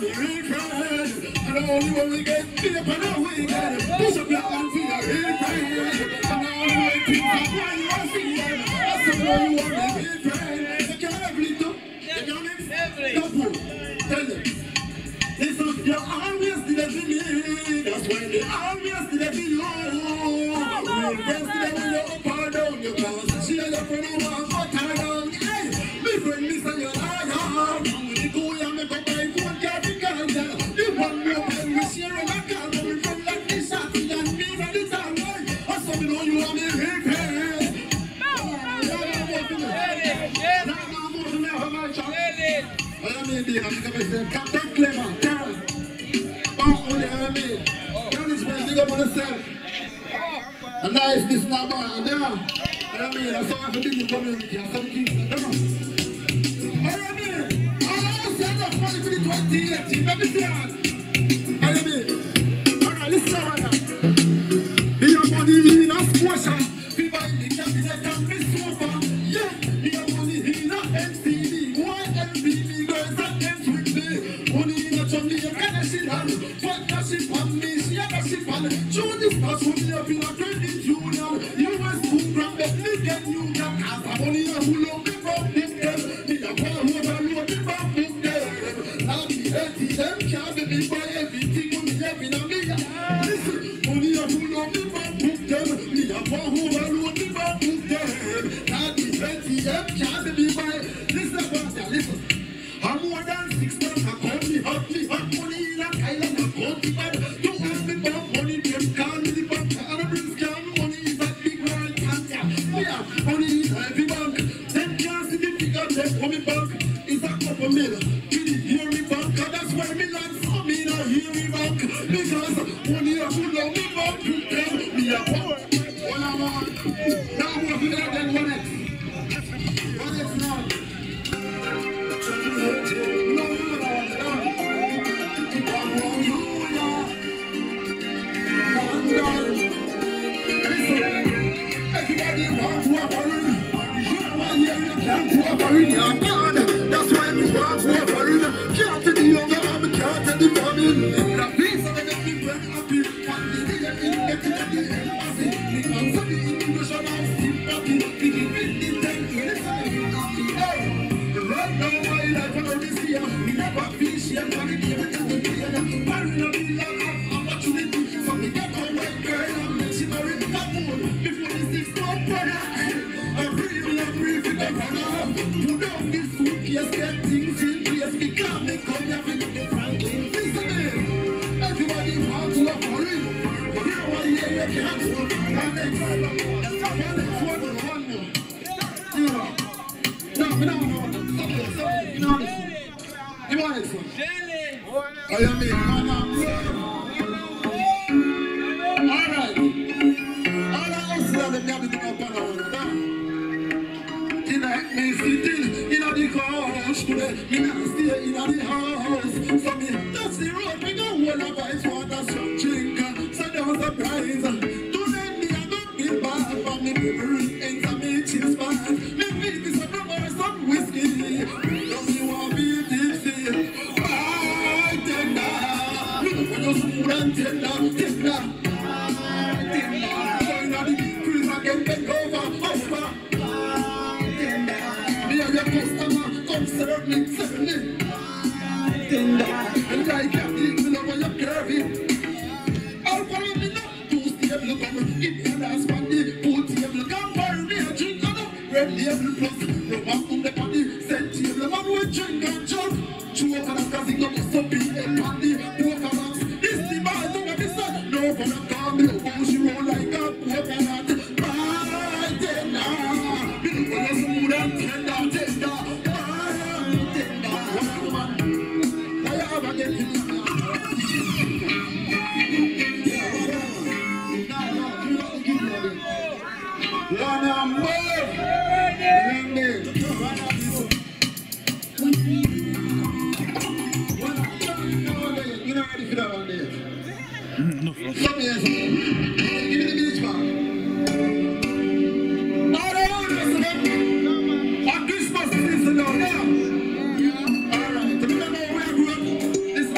me real friend. And only when we get paper, now we get it. Push up your hand for your real friend. And only when things are going, you want to see them. That's the way you want me real friend. You can have it too. You can have it. Don't move. Tell them. Listen, you always did it for me. That's why they always did it for you. Real friends did it when you're up or down. You can't share your friend who wants to cut her down. Hey, me friend, me say you're liar. When you go, you make up my phone, can't be ganja. You want me up and we share in a car. But we friend like this shot, and me for the time, right? I saw me know you want me real friends. Captain Clever, Carol. Oh, only I mean. Punishment, dig up on yourself. A niceness now, man. I mean, I saw everything in the community. I saw the kids. Come on. I mean, I said that money for the 2018. Let me see that. I mean, alright, listen right now. Be your money in a squasher. Be buying the cabinet and be sofa. Yeah, be your money in a NCD. Why NCD girls that dance with me? Money in a chummy, you can't shit on. Fuck that shit on me, she had that shit on. Show this pass with me up in a credit union. US school grab the league and you can have a money and who love the from them. Me a power who overload the from them. Now the ATM can't be me buy everything on me having a me. Listen, money and who love the from them. Me a power who overload the from them. Now the ATM can't be me buy. Listen, brother, listen. I'm more than 6 months. I call me hot money in a island. I call me bad. Don't ask me about money. Them call me the bank. And I bring scam. Money is a big world. Yeah, money is a heavy bank. Them can't see the figure. Them coming back. It's a couple mil. We did hear me bank. And that's why me land for me not hear me bank. Because money is full of me bank. You tell me a power. One on one. Now we're going to get one next. One next now. Everybody wants to operate. You want here, you can't cooperate. You're bad. That's why we want to operate. Can't take the younger man, can't take the family. The piece of the people happy. And the day in the embassy. The answer the immigration of sympathy. The divinity thank you. Right now, my life on this year. We never feel shame. But the day we take the pain. Marrying a million of opportunity. So we get a white girl and make she marry the moon. Before the 6 months brother, I'm breathing in the corner. Put down this suitcase, get things in place. We can't make up your with the Franklin. Listen in. Everybody wants to have for real. But you know what, yeah, you can't do it. One next one more. You know. No, we don't know. You know this one. You know this one. Oh, you mean, man, I'm alright. All I also have them got to up on our down. Tonight, me sitting in the couch today. Me not stay in the house. So me touch the road, me go hold a vice water, some drink. So there was a prize. Tonight, me a go feel bad for me memory. Ends of me chips bad. Me feel this one more some whiskey. Don't me want be tipsy. I tender. Me go for your smooth and tender. Bend over. Me and your customer, come serve me. And like that, me love when you're curvy. I'll follow me now. 2 stable, come give me a last money. 4 table, come buy me a drink and a red label plus. No one from the party, send table, man will drink and jump. 2 o'clock and casino, so be a party. 4 o'clock, this the bar, don't get me sad. No for the car, me no she roll like a coconut. This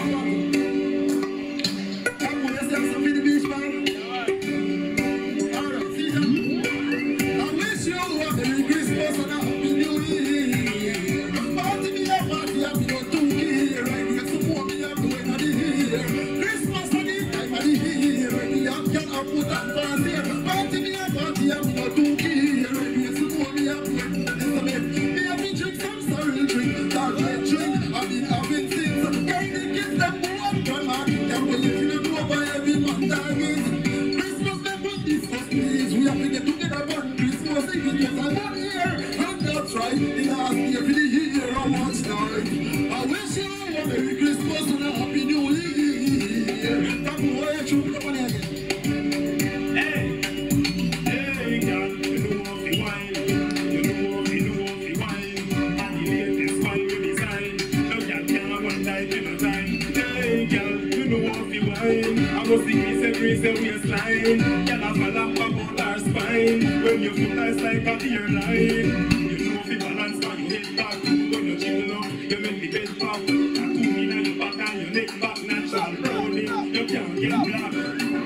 waistline. Girl, I fall up about her spine. When you foot nice like a airline. You know if you balance on your head back. When you chill up, you make the bed pop. Tattoo in your back and your neck back. Natural browning, you can't get black.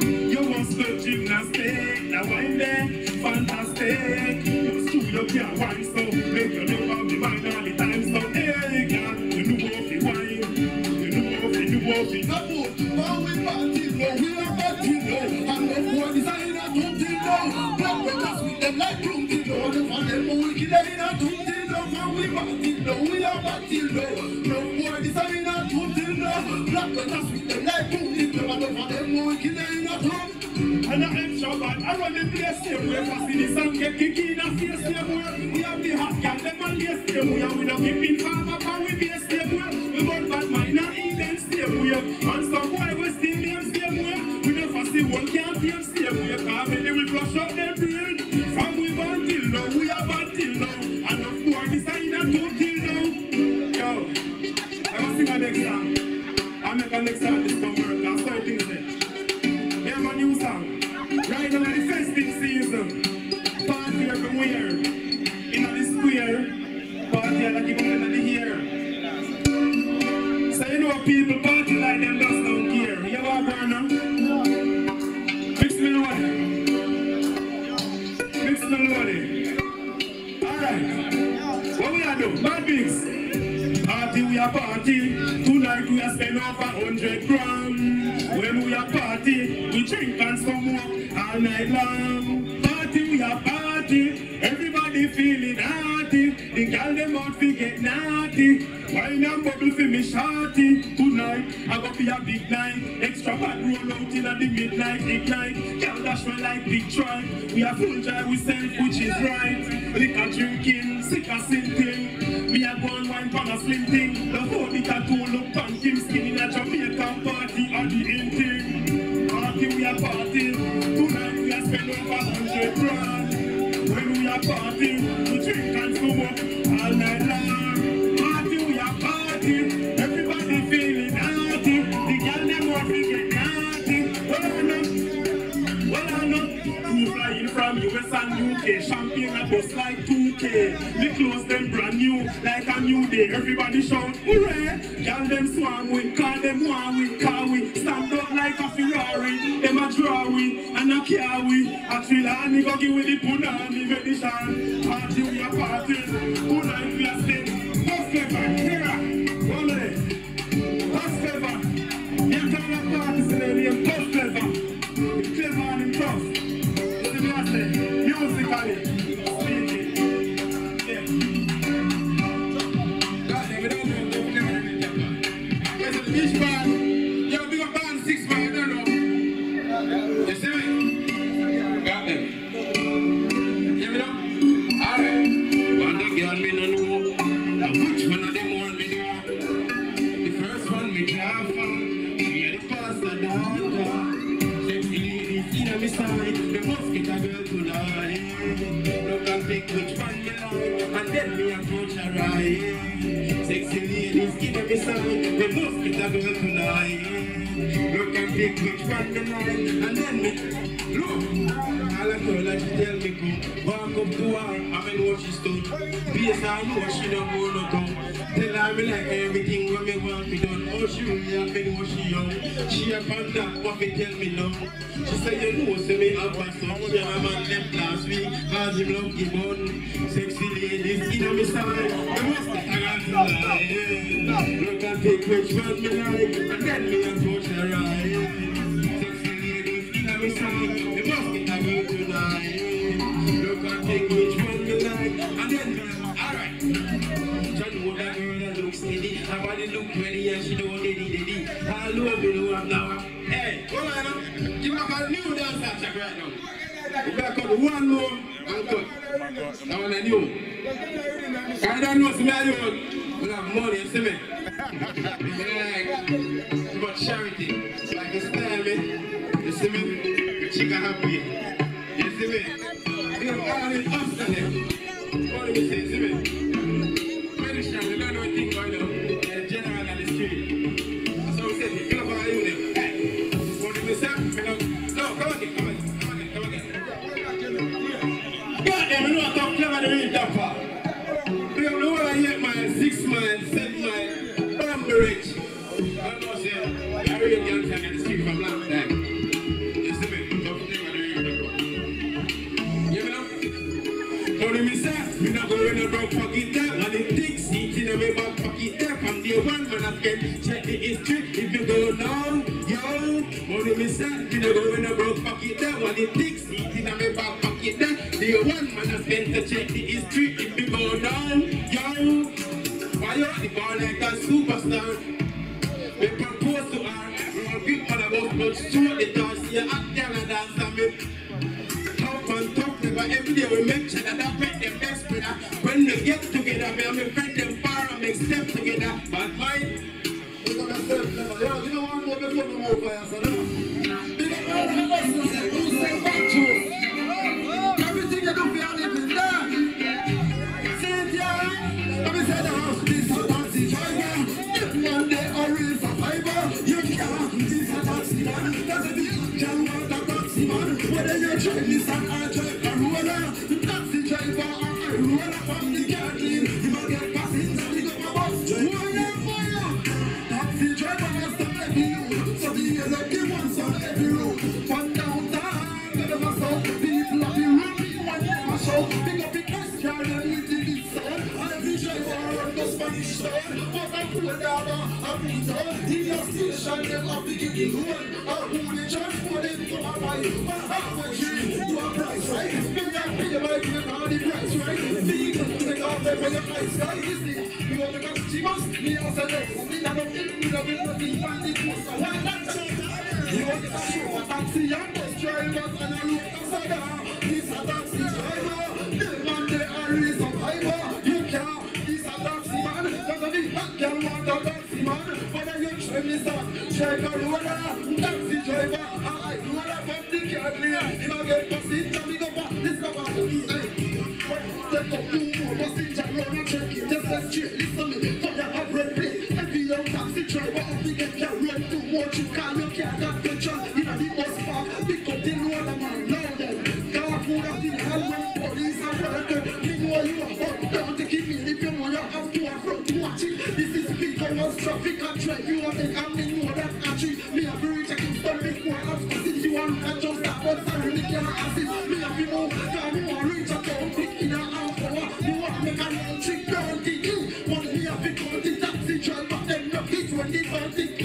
You must do gymnastic. Now wine there, fantastic. You're true, you can't wine so. Make you know how the wine all the time. So hey, girl, you know how the wine. You know how the do how the double. How we party low, we are party low. And the boy designer don't know. Black brothers with them like Tunti low. And them boy designer Tunti low. How we party low, we are party low. No boy designer Tunti low. Black brothers with them like Tunti low. And them boy designer Tunti. And I'm extra bad, I run the place here. We're passing this and get kicked in a face here. We have the hot cat, them and lace here. We are with a keeping farm up and we base here. We got bad mind, not even stay here. And some boy we still name stay here. We never see one can't be stay here. Because when they will flush up their brain. From we born till now, we are bad till now. And of course designer don't till now. Yo, I will sing a next song. I'll make a next song this come work. I'll start things there. Here's my new song. Right now, the festive season. Party everywhere. In the square. Party like you come in the hair. So you know people party like them just don't care. You walk around now? Mix me loaded. Mix me loaded. Alright. What we are doing? Bad things. Party we are party. Tonight we are spend over 100 grand. When we are party, we drink and smoke all night long. Party we are party. Everybody feeling hearty. The girl them out fi get naughty. Wine and bubble fi me shorty. Tonight I go be a big night. Extra bad roll out in the midnight ignite. Girl dash me like big tribe. We are full drive we self which is right. Liquor drinking, sick as sinking. Me a go and wine pan a slim thing. The whole bit a two look pan Kim skin in a Jamaican party or the in thing. Party we are party. Tonight we are spend over 100 grand. When we are party, we drink and smoke all night long. Party we are party. Everybody feeling naughty. The girl them want to get naughty. Well I know. Who flying from US and UK. Champagne a bus like 2K. The clothes them brand new like a new day. Everybody shout hooray. Girl them swarm with, call them one with, car we stand up like a Ferrari. Them a draw we and a car we. A Trilani go give with the punani meditation. Party we a party. Tonight we a stay. Bus clever, here. One day. Bus clever. You can't have parties in the name. Bus clever. Clever and him tough. Musically speaking. Yeah. God, we don't know if they've never done it yet. Where's the beach bar? Yo, big up band 6 bar, I don't know. You see me? Got them. Hear me now? Alright. One day girl me no know. Which one of them want me do? The first one me drive from. Me and the pastor daughter. Sexy ladies in my side. The must get a girl tonight. Look and pick which one you like. And then me approach her right. Sexy ladies in my side. The must get a girl tonight. Look and pick which one you like. And then me look. All I know like she tell me come. Walk up to her. I mean what she stood. Yes, I know she don't go no come. Tell her me like everything when me want me done. Oh she really have me know she young. She a contact what me tell me no. She say you know say me have my son. She and my man left last week. Cause him love the bun. Sexy ladies in my side. They must get a girl tonight. Look and take which one me like. And then me approach her right. Sexy ladies in my side. They must get a girl tonight. Look and take which one me like. And then me alright. She know that girl that looks steady. Her body look ready and she don't daddy. All over me know I'm now. Hey, come on now. Give me a new dance check right now. We better cut one low and cut. That one I new. I don't know some other one. We have money, you see me? It's about charity. Like you style me. You see me? The chicken happy. You see me? We have all in us and them. What do we say? See me? Very sure, we don't know anything going on. They're general on the street. So we say, you know what I do? Hey, what do we say? No, come on. Yeah, we know how clever the real dapper. We have the whole of 8 miles, 6 miles, 7 miles, Bambi Rich. I don't know, say, I real young time in the street from long time. You see me? Tough clever the real dapper. You know? Now the missile, we not go in a broke pocket there, and it takes seat in a way back pocket there. From day one, when I can check the history, if you go down, yo. Now the missile, we not go in a broke pocket there, and it takes seat in a way back pocket there. Day one, when I spend to check the history, if you go down, yo. Why you the ball like a superstar? We propose to her, we will give her about much show the dance, see her act there and dance and me. Every day we make sure that I make them best brother. When we get together, me and my friend them far and make step together. But mine, we're gonna step together. Yo, you know one more before we move fire, so now. Big up all the listeners, who say back to us. Everything you do for your living, there. See it, yeah? Let me say the house, this is a taxi driver. If one day a real survivor, you can't, this is a taxi man. Doesn't mean you can't want a taxi man. Whether you're driving this and I drive. The taxi driver and I roll up on the garden. You might get passengers and you got my bus. Fire! Taxi driver has to make you. So the lucky ones on every road. One downtown, get them a sound. People have been running when they mash out. Pick up the question and leave the big sound. And every driver run the Spanish town. But I pull down a put out. In your station, them have to get the road. And who they transport them to a ride. But halfway through, you are price right. You might be on the price, right? See, you can take off there for your price, guys. You see, you want to come to us, me also know. We don't know if you have been looking for the post. Why not? You want to show a taxi and bus drivers and a road passenger. This a taxi driver. The man they are a survivor. You can't. This a taxi man. Doesn't mean that girl want a taxi man. But then you try me, son. Check a roller. Taxi driver. I roll up on the car clear. You know, get passenger, we go back. This is about the take up 2 more passenger round and check it. Just let's cheer, listen me, for your average play. Every young taxi driver up to get your run too much. You can't got control. You know the bus park, pick up the road and man loud them. Car food up in hand when police are working. You know you are up down to keep me. If you know you have to front to watch it. This is speaker was traffic and drive. You are the army, you know that actually. Me have to reach a Kingston before I'm if you want to just stop us and really can't assist. Me have to move, can't you want to reach a town quick in a half hour. You want to make a long trick down the hill. But me have to call the taxi driver, then no hit when they don't think